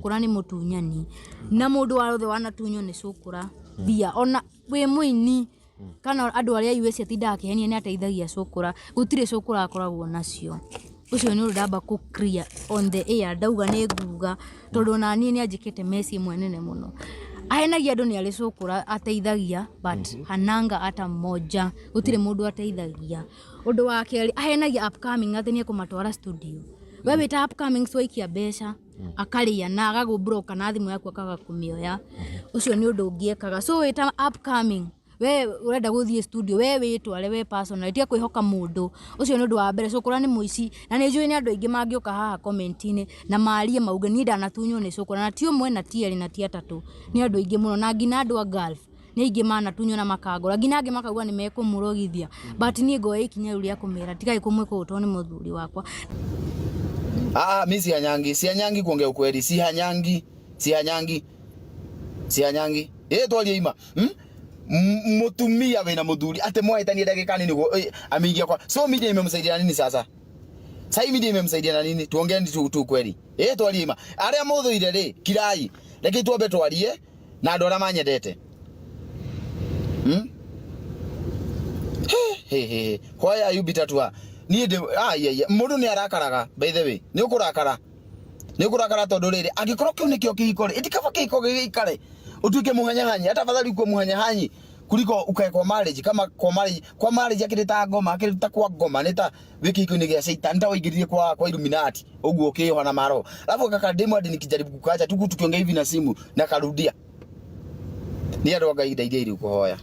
Kura ni mutunyani na mundu warothe wanatunyo ni cukura bia ona wi muini kana andu aria US atinda kihenia ni ateithagia cukura gutire cukura akoragwo nacio ucio ni uramba ku clear on the air ndauga ni nguga tondu nani ni anjikite mesi mwenene muno ahenagia andu ni ari cukura ateithagia but hananga hata moja gutire mundu ateithagia undu wa keri ahenagia upcoming athenia kumatwara studio wewe ta upcoming swaikia besha akaria na agagubroka na thimu yaku akaga kumioya ucio ni undu ungiekaga so wita upcoming we urenda guthie studio we witware we personal tia kwihoka mundu ucio ni undu wa mbere cukura ni muici na ni njui ni andu aingi mangioka haha comment-ini na marie mauge ni ndanatunyo ni cukura na ti umwe na ti eri na ti atatu ni andu aingi muno na ngina andu a Gulf ni aingi manatunyo na makagura ngina angi makauga ni mekumurogithia but ni ngoe ikinya ria kumira tigai kumwe kuto ni muthuri wakwa. Mimi si hanyangi kuongea ukweli, si hanyangi. Twalie ima. Mutumia wena muthuri ate mwaitania dakika nini amingia kwa. So media imemsaidia nini sasa? Sai media imemsaidia na nini? Tuongeeni tu kweli. Twalie ima. Aria muthuire ri kirai. Reke tuambe twarie na andu aria manyendete. Why are you bitter to her? Mundu ni arakaraga by the way ni ukurakara tondu riri angikorwo kiu nikio kihiko itikaba kihiko gikare utuike muhanyahanyi hata fadhali uko muhanyahanyi kuliko ukae kwa marriage kama kwa marriage akirita ngoma akirita kwa ngoma nita wiki iko ni gia Satan nda waingiririe kwa Illuminati uguo kiyo na maro alafu kaka demo hadi nikijaribu kukacha tukiongea hivi na simu na karudia ni ndo gaida ile kuhoya.